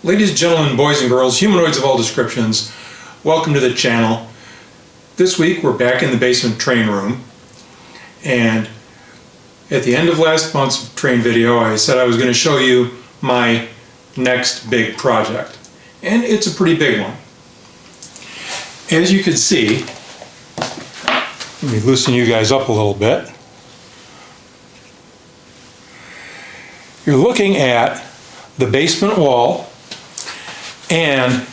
Ladies, gentlemen, boys and girls, humanoids of all descriptions, welcome to the channel. This week we're back in the basement train room, and at the end of last month's train video I said I was going to show you my next big project, and it's a pretty big one. As you can see, let me loosen you guys up a little bit. You're looking at the basement wall and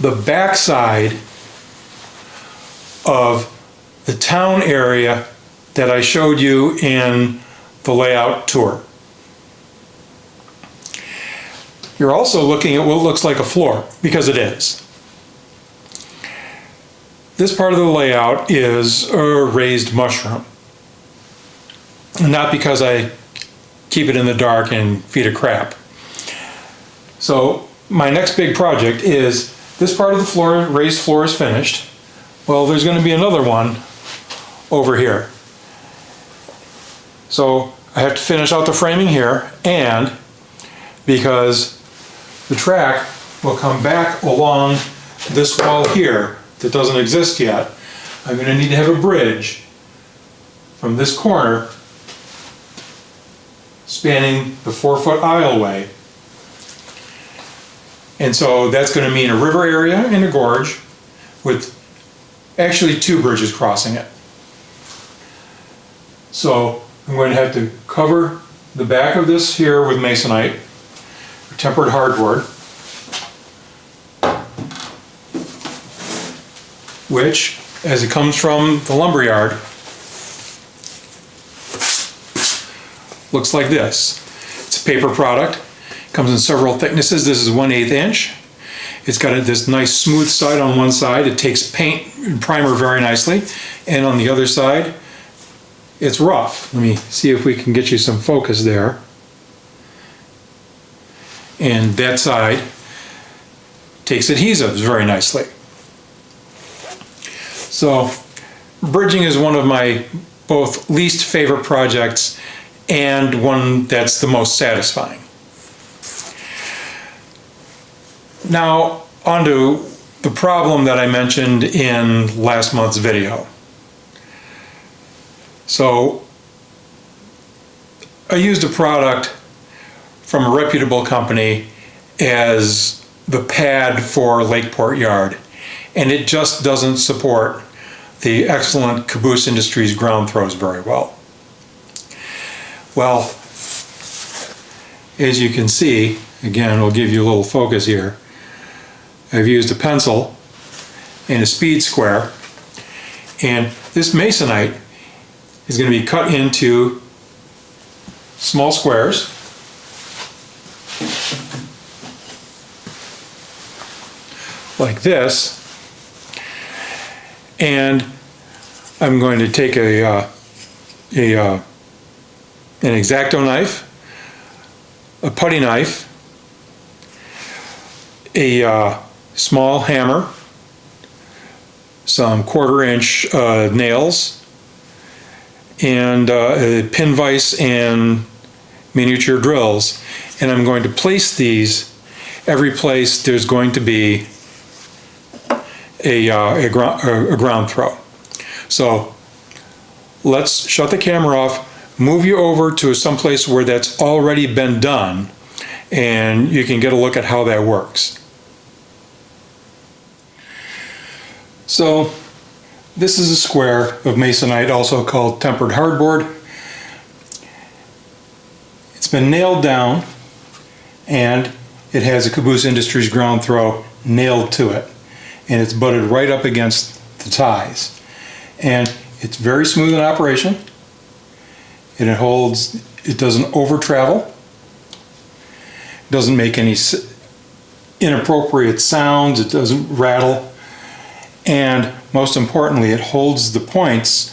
the backside of the town area that I showed you in the layout tour. You're also looking at what looks like a floor, because it is. This part of the layout is a raised mushroom. Not because I keep it in the dark and feed it crap. So my next big project is this part of the floor, raised floor, is finished. Well, there's going to be another one over here. So I have to finish out the framing here, and because the track will come back along this wall here that doesn't exist yet, I'm going to need to have a bridge from this corner spanning the 4-foot aisleway. And so that's going to mean a river area and a gorge with actually 2 bridges crossing it. So I'm going to have to cover the back of this here with masonite, or tempered hardwood, which, as it comes from the lumber yard, looks like this. It's a paper product. Comes in several thicknesses. This is 1/8 inch. It's got this nice smooth side on one side. It takes paint and primer very nicely. And on the other side, it's rough. Let me see if we can get you some focus there. And that side takes adhesives very nicely. So bridging is one of my both least favorite projects and one that's the most satisfying. Now, onto the problem that I mentioned in last month's video. So, I used a product from a reputable company as the pad for Lakeport Yard, and it just doesn't support the excellent Caboose Industries ground throws very well. Well, as you can see, again, we'll give you a little focus here. I've used a pencil and a speed square, and this masonite is going to be cut into small squares, like this, and I'm going to take an X-Acto knife, a putty knife, a small hammer, some 1/4 inch nails, and a pin vise and miniature drills. And I'm going to place these every place there's going to be a ground throw. So let's shut the camera off, move you over to someplace where that's already been done, and you can get a look at how that works. So this is a square of masonite, also called tempered hardboard. It's been nailed down, and it has a Caboose Industries ground throw nailed to it, and it's butted right up against the ties. And it's very smooth in operation, and it holds, it doesn't over travel, doesn't make any inappropriate sounds, it doesn't rattle. And most importantly, it holds the points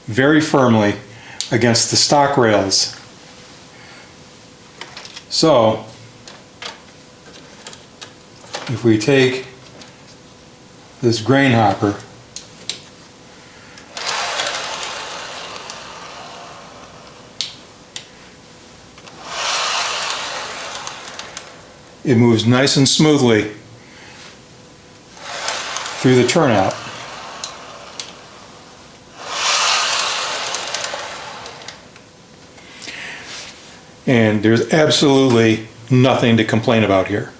very firmly against the stock rails. So, if we take this grain hopper it moves nice and smoothly through the turnout. And there's absolutely nothing to complain about here.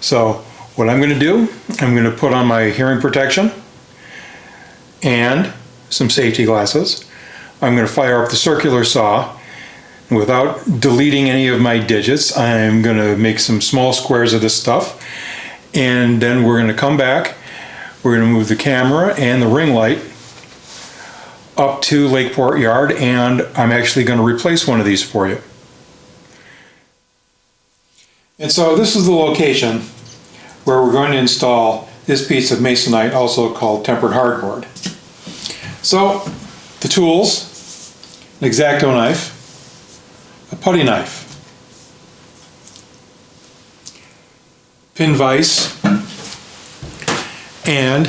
So what I'm going to do, I'm going to put on my hearing protection and some safety glasses. I'm going to fire up the circular saw. Without deleting any of my digits, I'm going to make some small squares of this stuff. And then we're going to come back. We're going to move the camera and the ring light up to Lakeport Yard, and I'm actually going to replace one of these for you. And so this is the location where we're going to install this piece of masonite, also called tempered hardboard. So the tools: an X-Acto knife, a putty knife, pin vise, and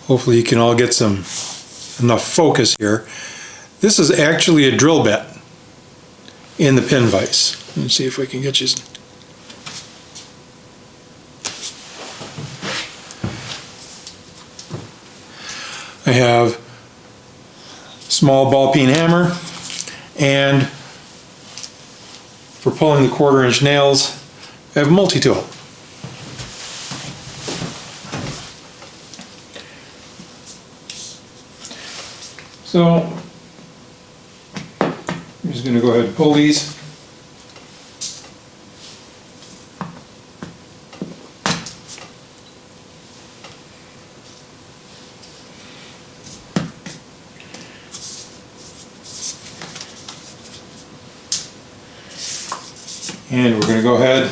hopefully you can all get enough focus here. This is actually a drill bit in the pin vise. Let's see if we can get you some. I have small ball peen hammer, and for pulling the 1/4-inch nails, I have a multi-tool. So I'm just going to go ahead and pull these. And we're going to go ahead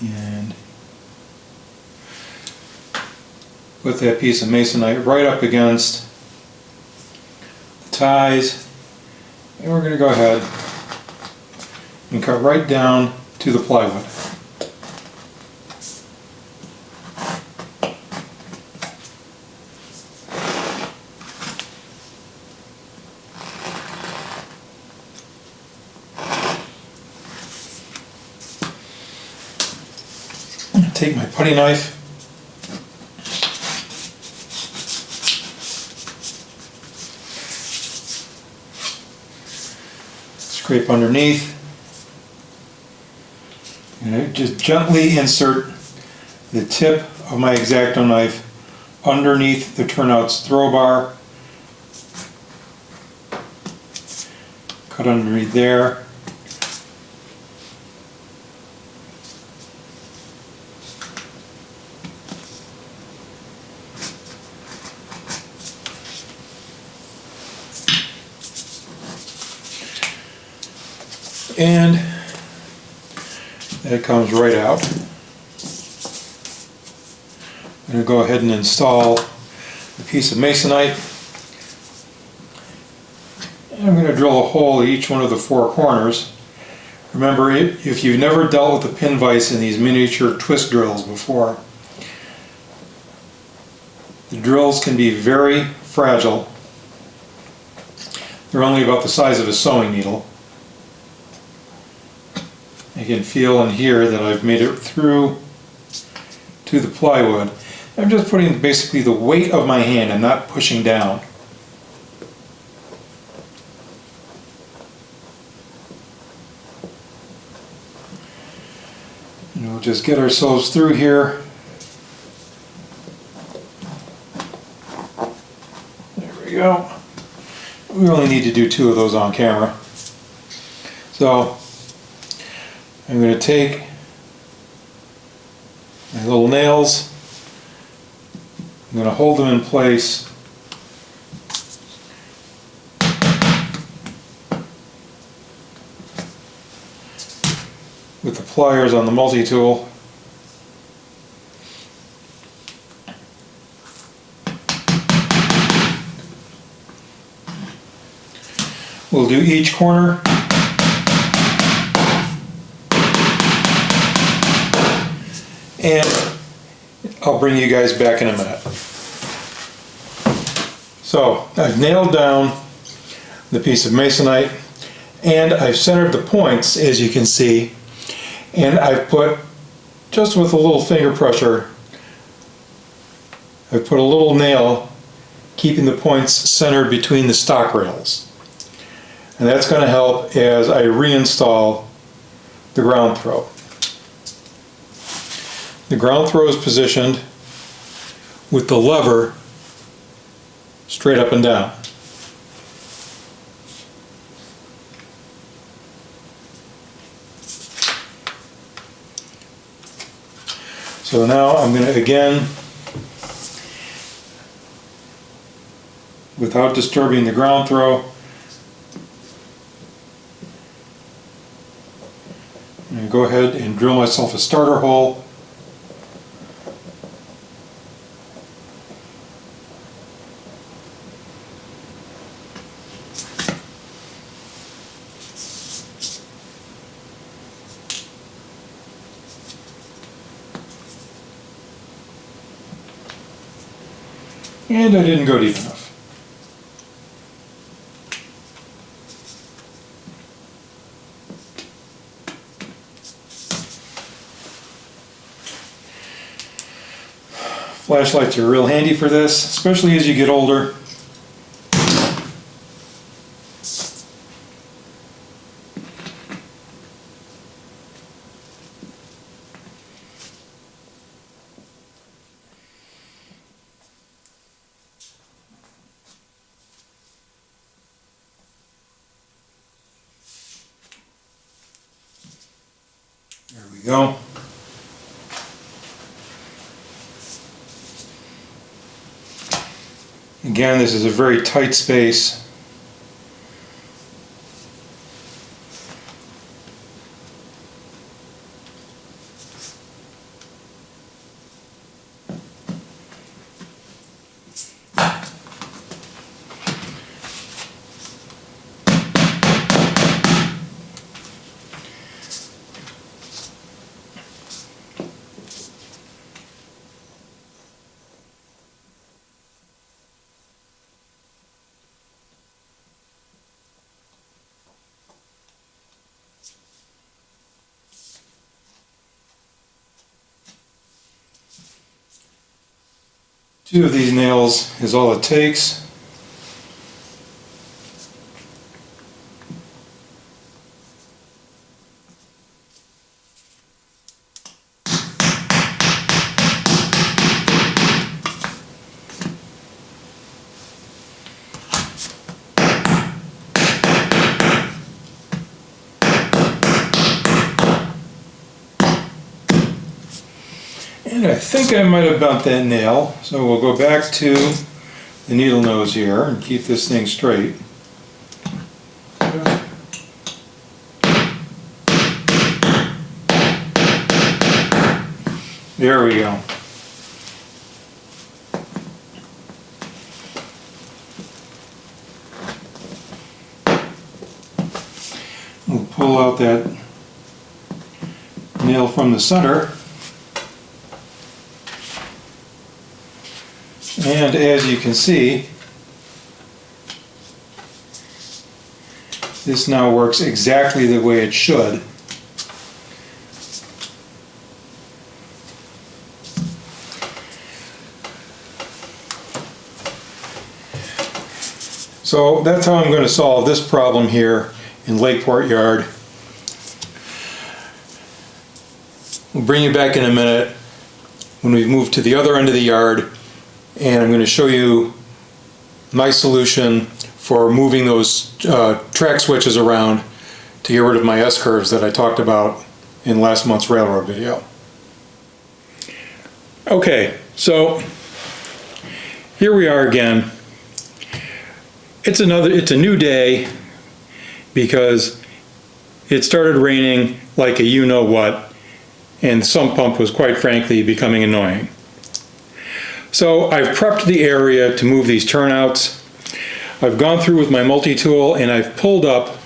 and put that piece of masonite right up against the ties, and we're going to go ahead and cut right down to the plywood. Take my putty knife, scrape underneath, and I just gently insert the tip of my X-Acto knife underneath the turnouts throw bar, cut underneath there. And that comes right out. I'm going to go ahead and install the piece of masonite. And I'm going to drill a hole at each one of the 4 corners. Remember, if you've never dealt with the pin vise in these miniature twist drills before, the drills can be very fragile. They're only about the size of a sewing needle. You can feel and hear that I've made it through to the plywood. I'm just putting basically the weight of my hand and not pushing down. And we'll just get ourselves through here. There we go. We only need to do 2 of those on camera. So I'm going to take my little nails, I'm going to hold them in place, with the pliers on the multi-tool. We'll do each corner. And I'll bring you guys back in a minute. So I've nailed down the piece of masonite, And I've centered the points, as you can see, and I've put, just with a little finger pressure, I've put a little nail keeping the points centered between the stock rails. And that's going to help as I reinstall the ground throw. The ground throw is positioned with the lever straight up and down. So now I'm going to, again, without disturbing the ground throw, I'm going to go ahead and drill myself a starter hole. And I didn't go deep enough. Flashlights are real handy for this, especially as you get older. There we go. Again, this is a very tight space. Two of these nails is all it takes. And I think I might have bent that nail, so we'll go back to the needle nose here and keep this thing straight. There we go. We'll pull out that nail from the center. And as you can see, this now works exactly the way it should. So that's how I'm going to solve this problem here in Lakeport Yard. We'll bring you back in a minute when we've moved to the other end of the yard, and I'm going to show you my solution for moving those track switches around to get rid of my S-curves that I talked about in last month's railroad video. Okay, so here we are again. It's a new day because it started raining like a you-know-what, and the sump pump was quite frankly becoming annoying. So I've prepped the area to move these turnouts. I've gone through with my multi-tool and I've pulled up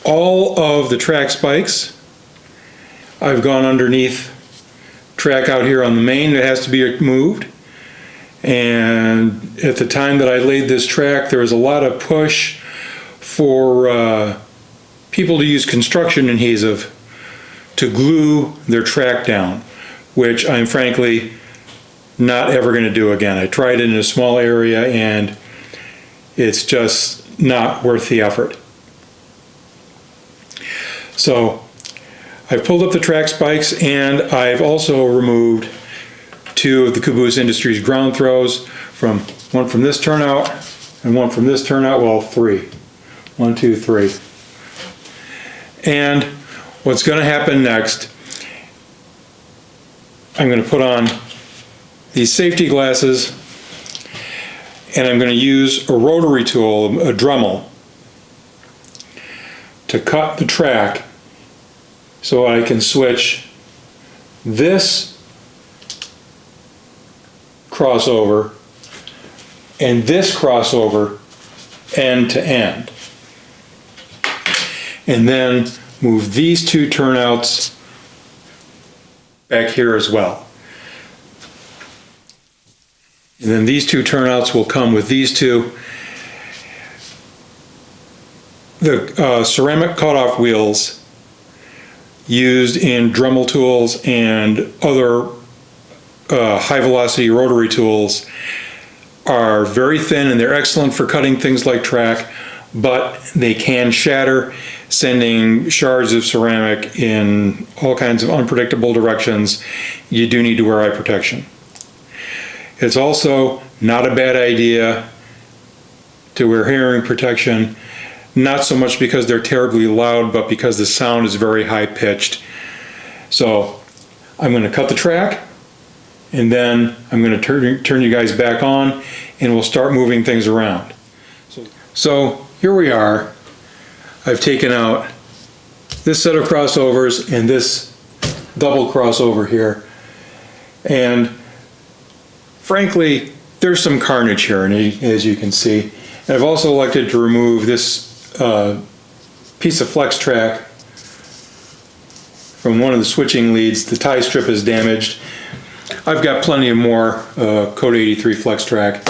all of the track spikes. I've gone underneath track out here on the main that has to be moved. And at the time that I laid this track, there was a lot of push for people to use construction adhesive to glue their track down, which I'm frankly not ever going to do again. I tried it in a small area and it's just not worth the effort. So I've pulled up the track spikes, and I've also removed 2 of the Caboose Industries ground throws, one from this turnout and one from this turnout. Well, 3. 1, 2, 3. And what's going to happen next, I'm going to put on these safety glasses, and I'm going to use a rotary tool, a Dremel, to cut the track so I can switch this crossover and this crossover end to end. And then move these 2 turnouts back here as well. And then these 2 turnouts will come with these 2. The ceramic cutoff wheels used in Dremel tools and other high velocity rotary tools are very thin, and they're excellent for cutting things like track, but they can shatter, sending shards of ceramic in all kinds of unpredictable directions. You do need to wear eye protection. It's also not a bad idea to wear hearing protection, not so much because they're terribly loud, but because the sound is very high pitched. So I'm going to cut the track, and then I'm going to turn you guys back on, and we'll start moving things around. So here we are. I've taken out this set of crossovers and this double crossover here, and frankly there's some carnage here, and as you can see. And I've also elected to remove this piece of flex track from one of the switching leads. The tie strip is damaged. I've got plenty of more Code 83 flex track,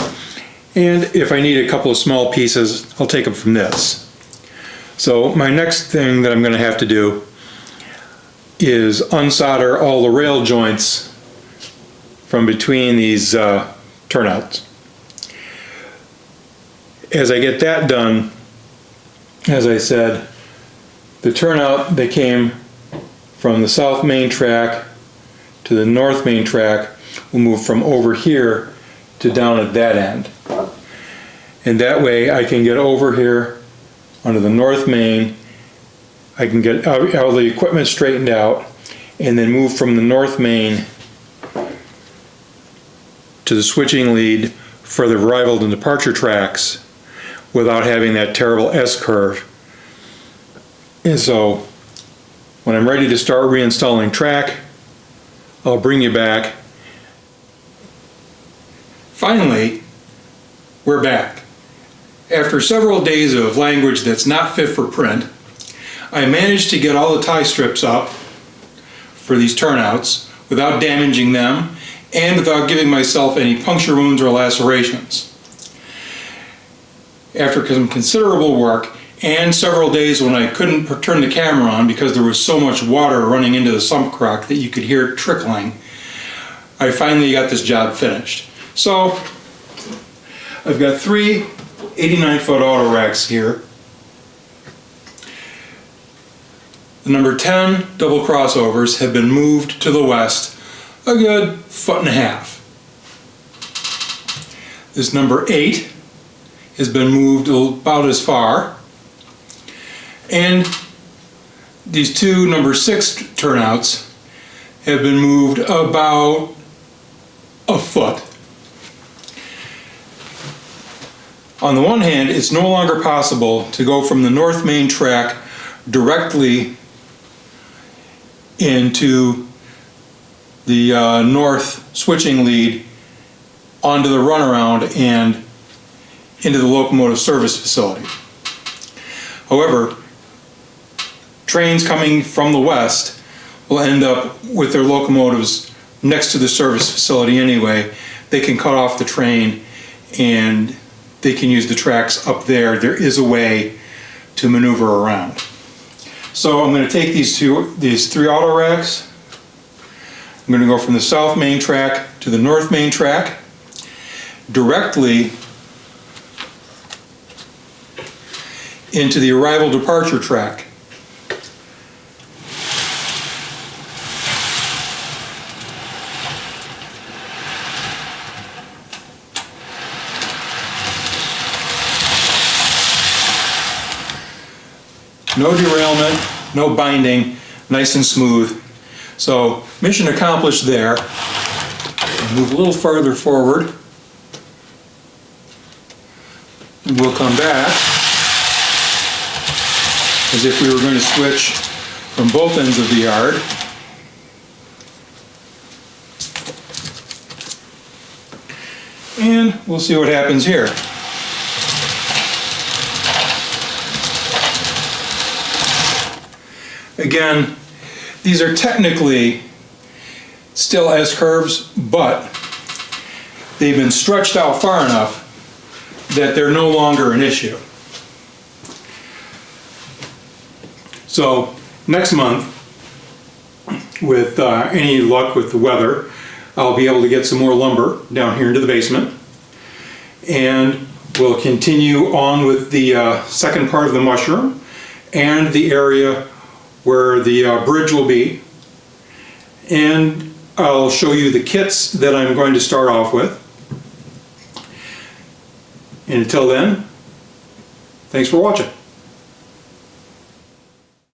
and if I need a couple of small pieces, I'll take them from this. So my next thing that I'm going to have to do is unsolder all the rail joints from between these turnouts. As I get that done, as I said, the turnout that came from the south main track to the north main track will move from over here to down at that end. And that way I can get over here onto the north main, I can get all the equipment straightened out, and then move from the north main to the switching lead for the arrival and departure tracks without having that terrible S-curve. And so when I'm ready to start reinstalling track, I'll bring you back. Finally, we're back. After several days of language that's not fit for print, I managed to get all the tie strips up for these turnouts without damaging them and without giving myself any puncture wounds or lacerations. After some considerable work and several days when I couldn't turn the camera on because there was so much water running into the sump crock that you could hear it trickling, I finally got this job finished. So I've got 3 89-foot auto racks here. The number 10 double crossovers have been moved to the west a good 1.5 feet. This number 8 has been moved about as far, and these 2 number 6 turnouts have been moved about a foot. On the one hand, it's no longer possible to go from the north main track directly into the north switching lead onto the runaround and into the locomotive service facility. However, trains coming from the west will end up with their locomotives next to the service facility anyway. They can cut off the train and they can use the tracks up there. There is a way to maneuver around. So I'm going to take these three auto racks. I'm going to go from the south main track to the north main track, directly into the arrival departure track. No derailment, no binding, nice and smooth. So mission accomplished there. Move a little farther forward. And we'll come back as if we were going to switch from both ends of the yard. And we'll see what happens here. Again, these are technically still S-curves, but they've been stretched out far enough that they're no longer an issue. So next month, with any luck with the weather, I'll be able to get some more lumber down here into the basement, and we'll continue on with the second part of the mushroom and the area where the bridge will be, and I'll show you the kits that I'm going to start off with. And until then, thanks for watching.